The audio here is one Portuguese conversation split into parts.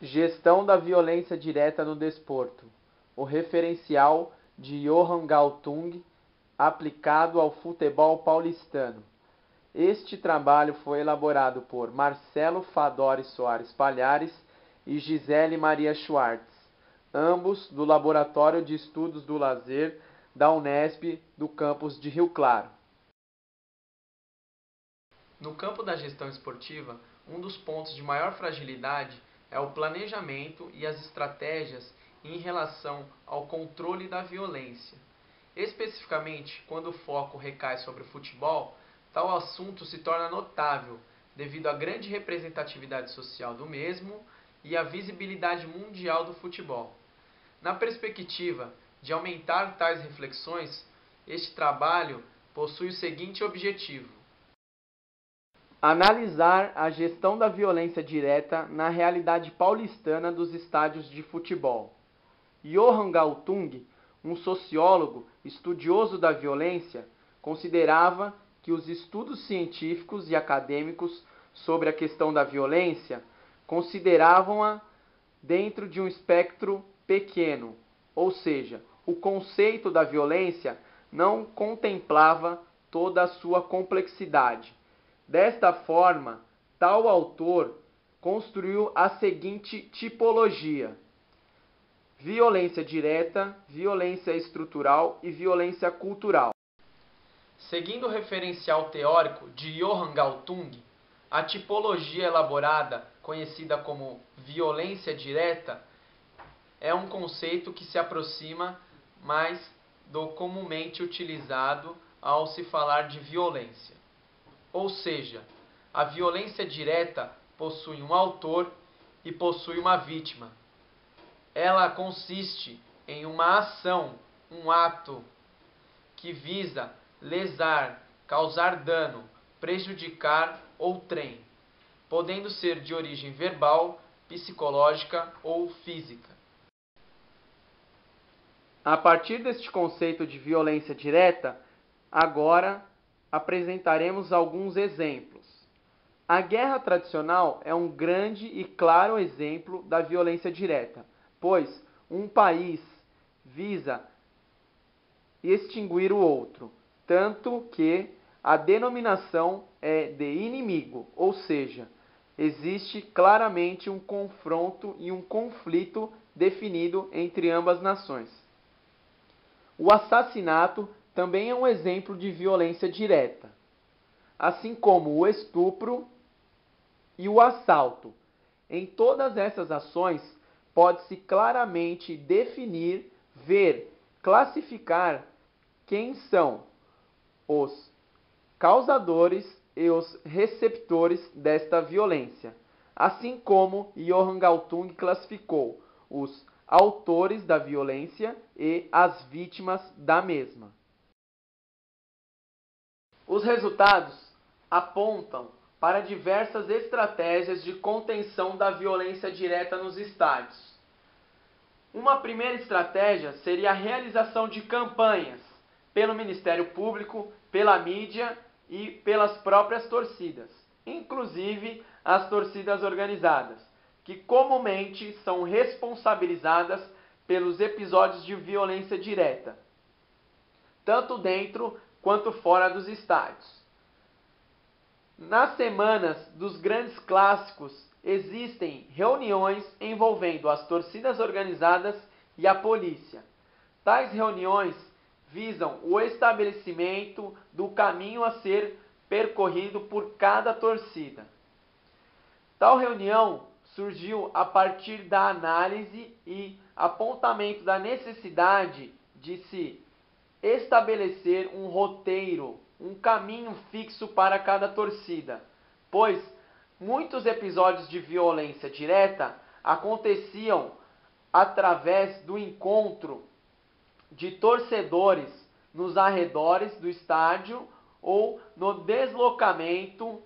Gestão da violência direta no desporto. O referencial de Johan Galtung aplicado ao futebol paulistano. Este trabalho foi elaborado por Marcelo Fadori Soares Palhares e Gisele Maria Schwartz, ambos do Laboratório de Estudos do Lazer da Unesp do campus de Rio Claro. No campo da gestão esportiva, um dos pontos de maior fragilidade é o planejamento e as estratégias em relação ao controle da violência. Especificamente, quando o foco recai sobre o futebol, tal assunto se torna notável devido à grande representatividade social do mesmo e à visibilidade mundial do futebol. Na perspectiva de aumentar tais reflexões, este trabalho possui o seguinte objetivo: analisar a gestão da violência direta na realidade paulistana dos estádios de futebol. Johan Galtung, um sociólogo estudioso da violência, considerava que os estudos científicos e acadêmicos sobre a questão da violência consideravam-a dentro de um espectro pequeno, ou seja, o conceito da violência não contemplava toda a sua complexidade. Desta forma, tal autor construiu a seguinte tipologia: violência direta, violência estrutural e violência cultural. Seguindo o referencial teórico de Johan Galtung, a tipologia elaborada, conhecida como violência direta, é um conceito que se aproxima mais do comumente utilizado ao se falar de violência. Ou seja, a violência direta possui um autor e possui uma vítima. Ela consiste em uma ação, um ato, que visa lesar, causar dano, prejudicar outrem, podendo ser de origem verbal, psicológica ou física. A partir deste conceito de violência direta, agora apresentaremos alguns exemplos. A guerra tradicional é um grande e claro exemplo da violência direta, pois um país visa extinguir o outro, tanto que a denominação é de inimigo, ou seja, existe claramente um confronto e um conflito definido entre ambas nações. O assassinato também é um exemplo de violência direta, assim como o estupro e o assalto. Em todas essas ações, pode-se claramente definir, ver, classificar quem são os causadores e os receptores desta violência, assim como Johan Galtung classificou os autores da violência e as vítimas da mesma. Os resultados apontam para diversas estratégias de contenção da violência direta nos estádios. Uma primeira estratégia seria a realização de campanhas pelo Ministério Público, pela mídia e pelas próprias torcidas, inclusive as torcidas organizadas, que comumente são responsabilizadas pelos episódios de violência direta, tanto dentro quanto fora dos estádios. Nas semanas dos grandes clássicos, existem reuniões envolvendo as torcidas organizadas e a polícia. Tais reuniões visam o estabelecimento do caminho a ser percorrido por cada torcida. Tal reunião surgiu a partir da análise e apontamento da necessidade de se estabelecer um roteiro, um caminho fixo para cada torcida, pois muitos episódios de violência direta aconteciam através do encontro de torcedores nos arredores do estádio ou no deslocamento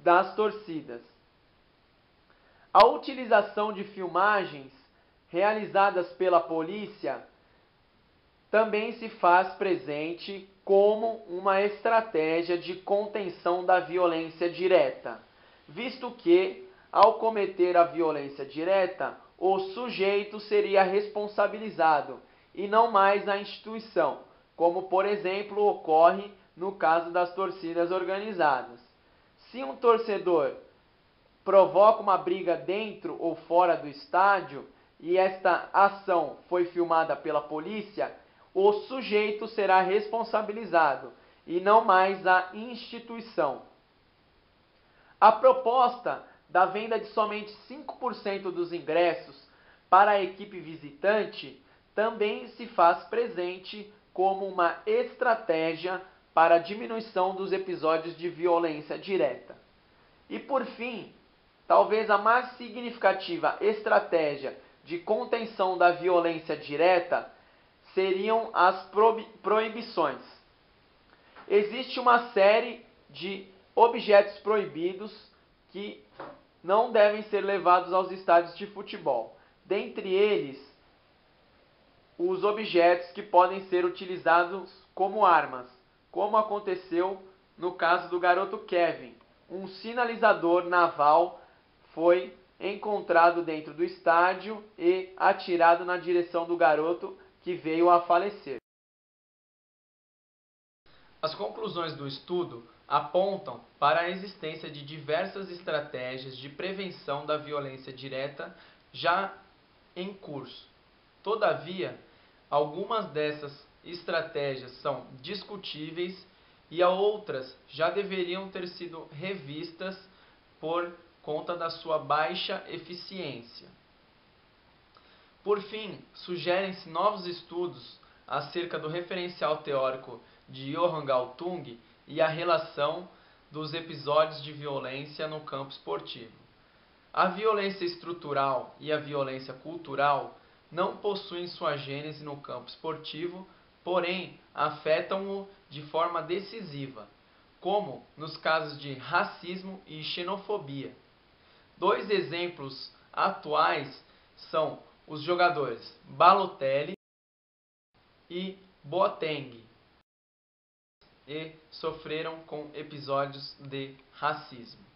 das torcidas. A utilização de filmagens realizadas pela polícia também se faz presente como uma estratégia de contenção da violência direta, visto que ao cometer a violência direta, o sujeito seria responsabilizado e não mais a instituição, como por exemplo ocorre no caso das torcidas organizadas. Se um torcedor provoca uma briga dentro ou fora do estádio e esta ação foi filmada pela polícia, o sujeito será responsabilizado e não mais a instituição. A proposta da venda de somente 5% dos ingressos para a equipe visitante também se faz presente como uma estratégia para a diminuição dos episódios de violência direta. E por fim, talvez a mais significativa estratégia de contenção da violência direta seriam as proibições. Existe uma série de objetos proibidos que não devem ser levados aos estádios de futebol. Dentre eles, os objetos que podem ser utilizados como armas, como aconteceu no caso do garoto Kevin. Um sinalizador naval foi encontrado dentro do estádio e atirado na direção do garoto, que veio a falecer. As conclusões do estudo apontam para a existência de diversas estratégias de prevenção da violência direta já em curso. Todavia, algumas dessas estratégias são discutíveis e outras já deveriam ter sido revistas por conta da sua baixa eficiência. Por fim, sugerem-se novos estudos acerca do referencial teórico de Johann Galtung e a relação dos episódios de violência no campo esportivo. A violência estrutural e a violência cultural não possuem sua gênese no campo esportivo, porém afetam-o de forma decisiva, como nos casos de racismo e xenofobia. Dois exemplos atuais são os jogadores Balotelli e Boateng, e sofreram com episódios de racismo.